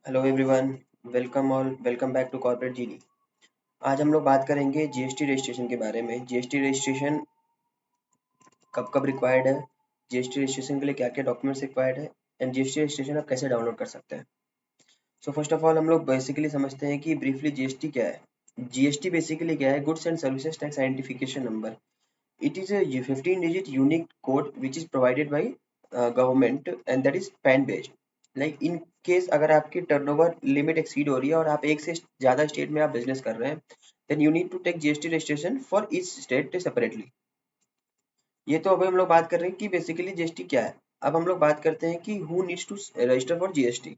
Hello everyone. Welcome back to corporate GD. आज हम लोग बात करेंगे जीएसटी रजिस्ट्रेशन के बारे में। जीएसटी रजिस्ट्रेशन कब कब रिक्वायर्ड है, जीएसटी रजिस्ट्रेशन के लिए क्या क्या डॉक्यूमेंट्स रिक्वायर्ड है एंड जीएसटी रजिस्ट्रेशन आप कैसे डाउनलोड कर सकते हैं। सो फर्स्ट ऑफ ऑल हम लोग बेसिकली समझते हैं कि ब्रीफली जीएसटी क्या है। जीएसटी बेसिकली क्या है, goods and services tax identification number. It is a 15-digit unique code which is provided by government and that is PAN based. Like in case अगर आपकी टर्नओवर लिमिट एक्सीड हो रही है और आप एक से ज़्यादा स्टेट में आप बिजनेस कर रहे हैं, then you need to take GST registration for each state separately. ये तो अभी हम लोग बात कर रहे हैं कि बेसिकली जीएसटी क्या है। अब हम लोग बात करते हैं कि who needs to register for GST.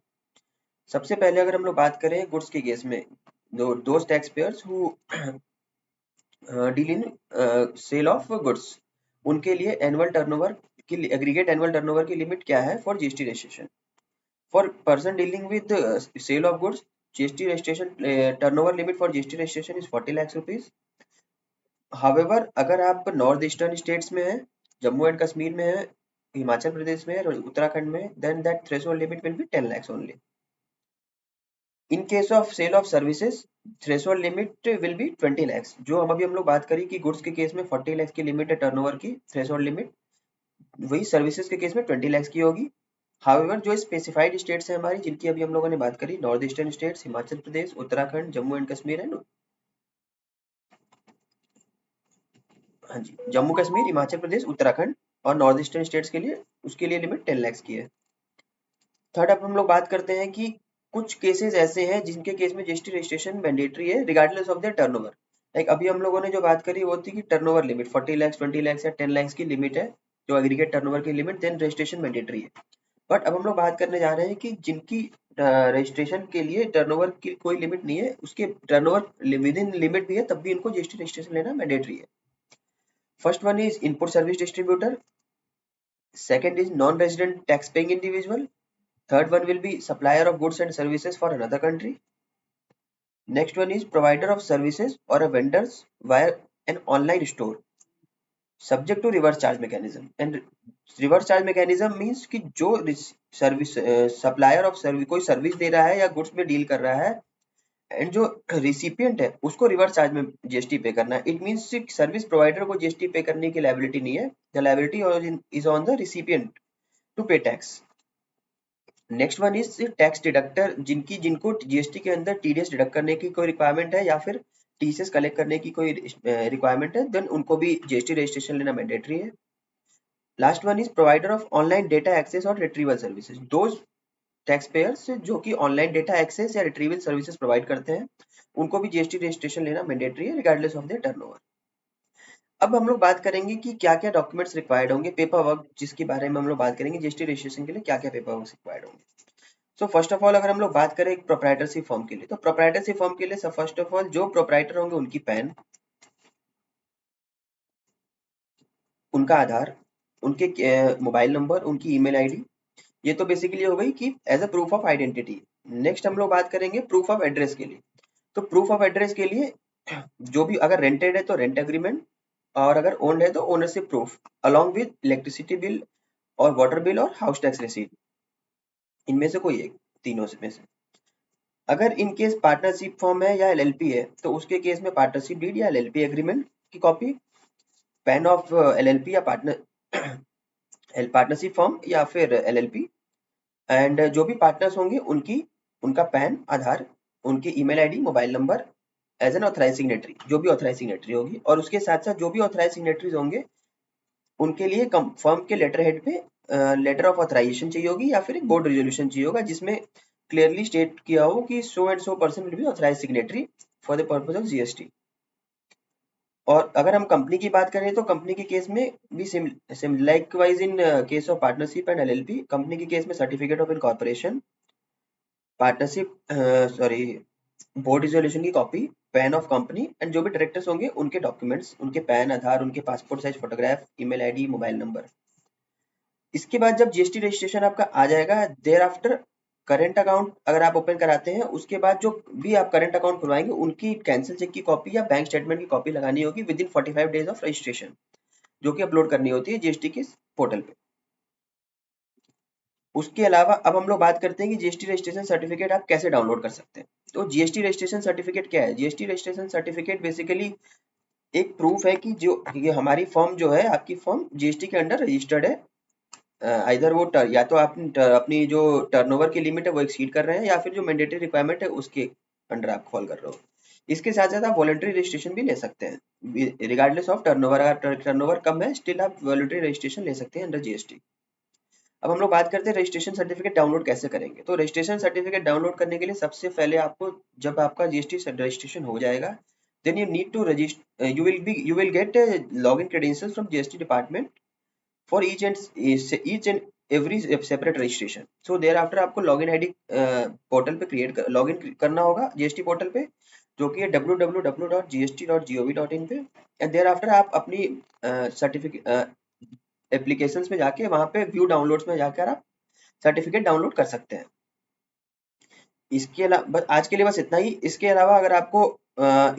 सबसे पहले अगर हम लोग बात करें गुड्स के केस में, those tax payers who deal in sale of goods, उनके लिए एनुअल टर्नओवर की एग्रीगेट एनुअल टर्नओवर की लिमिट क्या है for GST registration. For person dealing with sale of goods, GST registration turnover limit for GST registration is 40 lakh rupees. However अगर आप north eastern states में है, जम्मू एंड कश्मीर में है, हिमाचल प्रदेश में है और उत्तराखंड में, then that threshold limit will be 10 lakhs only. In case of sale of services, threshold limit will be 20 lakhs। जो हम लोग बात करी कि गुड्स के केस में 40 lakhs की लिमिट है टर्नओवर की थ्रेशोल्ड लिमिट, वही सर्विसेज के केस में 20 lakhs की होगी। हाउएवर जो स्पेसिफाइड स्टेट्स हैं हमारी, जिनकी अभी हम लोगों ने बात करी, north eastern states, Himachal Pradesh, Uttarakhand, Jammu and Kashmir and हाँ जी, जम्मू कश्मीर, हिमाचल प्रदेश, उत्तराखंड और नॉर्थ ईस्टर्न स्टेट्स के लिए उसके लिए लिमिट 10 lakhs की है। थर्ड अब हम लोग बात करते हैं कि कुछ केसेस ऐसे हैं जिनके केस में जीएसटी रजिस्ट्रेशन मैंडेटरी है regardless of their turnover. Like अभी हम लोगों ने जो बात करी वो थी कि टर्नओवर लिमिट 40 lakhs, 20 lakhs या 10 lakhs की लिमिट है, जो एग्रीगेट टर्नओवर की लिमिट, देन रजिस्ट्रेशन मैंडेटरी है। बट अब हम लोग बात करने जा रहे हैं कि जिनकी रजिस्ट्रेशन के लिए टर्नओवर की कोई लिमिट नहीं है, उसके टर्नओवर विद इन लिमिट भी है, तब भी इनको जीएसटी रजिस्ट्रेशन लेना मैंडेटरी है। First one is input service distributor, second is non resident tax paying individual, third one will be supplier of goods and services for another country. Next one is provider of services or a vendors via an online store subject to reverse charge mechanism. And reverse charge mechanism means कि जो service supplier of service कोई service दे रहा है या goods में deal कर रहा है एंड जो रिसिपिएंट है उसको रिवर्स चार्ज में जीएसटी पे करना है। इट मीन्स सर्विस प्रोवाइडर को जीएसटी पे करने की लायबिलिटी नहीं है, the liability is on the recipient to pay tax. Next one is tax deductor, जिनको जीएसटी के अंदर टीडीएस डिडक्ट करने की कोई रिक्वायरमेंट है या फिर टीसीएस कलेक्ट करने की कोई रिक्वायरमेंट है, देन उनको भी जीएसटी रजिस्ट्रेशन लेना मैंडेटरी है। Last one is provider of online data access और retrieval services, those tax payers जो कि ऑनलाइन डेटा एक्सेस या रिट्रीवल सर्विसेज प्रोवाइड करते हैं, उनको भी जीएसटी रजिस्ट्रेशन लेना मैंडेटरी है रिगार्डलेस ऑफ देयर टर्नओवर। अब हम लोग बात करेंगे कि क्या क्या डॉक्यूमेंट्स रिक्वायर्ड होंगे, पेपर वर्क जिसके बारे में हम लोग बात करेंगे जीएसटी रजिस्ट्रेशन के लिए क्या क्या पेपर वर्क रिक्वायर्ड होंगे। सो फर्स्ट ऑफ ऑल अगर हम लोग बात करें एक प्रोप्राइटरशिप फॉर्म के लिए, तो प्रोप्राइटरशिप फॉर्म के लिए फर्स्ट ऑफ ऑल जो प्रोप्राइटर होंगे उनकी पैन, उनका आधार, उनके मोबाइल नंबर, उनकी ईमेल आईडी, ये तो बेसिकली हो गई कि as a proof of identity. Next हम लोग बात करेंगे प्रूफ ऑफ एड्रेस के लिए। तो प्रूफ ऑफ एड्रेस के लिए जो भी अगर रेंटेड है तो रेंट एग्रीमेंट, और अगर ओन्ड है तो ownership proof along with electricity bill और वाटर बिल और हाउस टैक्स रिसीट, इनमें से कोई एक तीनों में से। अगर इन केस पार्टनरशिप फॉर्म है या एलएलपी है तो उसके केस में पार्टनरशिप डीड या एलएलपी एग्रीमेंट की कॉपी, पैन ऑफ एलएलपी या पार्टनरशिप फॉर्म या फिर एलएलपी, एंड जो भी पार्टनर्स होंगे उनका पैन, आधार, उनकी email ID, mobile number as an authorize signatory, जो भी ऑथराइज सिग्नेटरी होगी, और उसके साथ साथ जो भी ऑथराइज सिग्नेटरीज होंगे उनके लिए फर्म के लेटर हेड पे लेटर ऑफ ऑथराइजेशन चाहिए होगी या फिर एक बोर्ड रेजोल्यूशन चाहिए होगा जिसमें क्लियरली स्टेट किया हो कि so and so person will be authorize signatory for the purpose of GST. और अगर हम कंपनी की बात करें तो कंपनी के केस में भी same likewise in case of partnership and LLP, company के केस में certificate of incorporation, partnership sorry board resolution की copy, PAN of company, and जो भी डायरेक्टर्स होंगे उनके डॉक्यूमेंट्स, उनके पैन, आधार, उनके passport size photograph, email ID, mobile number. इसके बाद जब जीएसटी रजिस्ट्रेशन आपका आ जाएगा, देयर आफ्टर करंट अकाउंट अगर आप ओपन कराते हैं, उसके बाद जो भी आप करंट अकाउंट खुलवाएंगे उनकी कैंसिल चेक की कॉपी या बैंक स्टेटमेंट की कॉपी लगानी होगी with in 45 days of registration, जो कि अपलोड करनी होती है जीएसटी के पोर्टल पे। उसके अलावा अब हम लोग बात करते हैं कि जीएसटी रजिस्ट्रेशन सर्टिफिकेट आप कैसे डाउनलोड कर सकते हैं। तो जीएसटी रजिस्ट्रेशन सर्टिफिकेट क्या है? जीएसटी रजिस्ट्रेशन सर्टिफिकेट बेसिकली एक प्रूफ है कि जो ये हमारी फर्म जो है, आपकी फर्म जीएसटी के अंडर रजिस्टर्ड है। इधर वो या तो आप अपनी जो टर्नओवर की लिमिट है वो एक्सीड कर रहे हैं, या फिर जो मैंडेटरी रिक्वायरमेंट है उसके अंडर आप फॉल कर रहे हो। इसके साथ साथ आप वॉलंटरी रजिस्ट्रेशन भी ले सकते हैं, रिगार्डलेस ऑफ टर्नओवर। अगर टर्नओवर कम है स्टिल आप वॉलंटरी रजिस्ट्रेशन ले सकते हैं अंडर जीएसटी। अब हम लोग बात करते हैं रजिस्ट्रेशन सर्टिफिकेट डाउनलोड कैसे करेंगे। तो रजिस्ट्रेशन सर्टिफिकेट डाउनलोड करने के लिए सबसे पहले आपको, जब आपका जीएसटी रजिस्ट्रेशन हो जाएगा, then you need to register, you will get login credentials from GST department for each and every separate registration. So thereafter आपको लॉगिन आईडी पोर्टल पे लॉगिन करना होगा जीएसटी पोर्टल पे, जो कि है www.gst.gov.in पे। एंड देयर आफ्टर आप अपनी सर्टिफिकेट एप्लीकेशंस में जाके वहां पे व्यू डाउनलोड्स में जाकर आप सर्टिफिकेट डाउनलोड कर सकते हैं। इसके अलावा बस आज के लिए बस इतना ही। इसके अलावा अगर आपको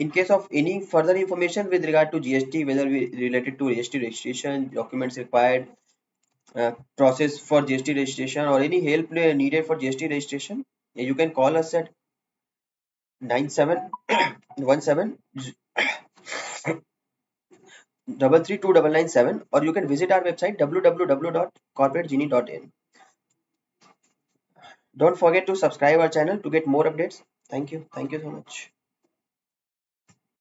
in case of any further information with regard to GST, whether related to GST registration, documents required, process for GST registration, or any help needed for GST registration, you can call us at 9717 332 or you can visit our website www.corporategenie.in. Don't forget to subscribe our channel to get more updates. Thank you so much.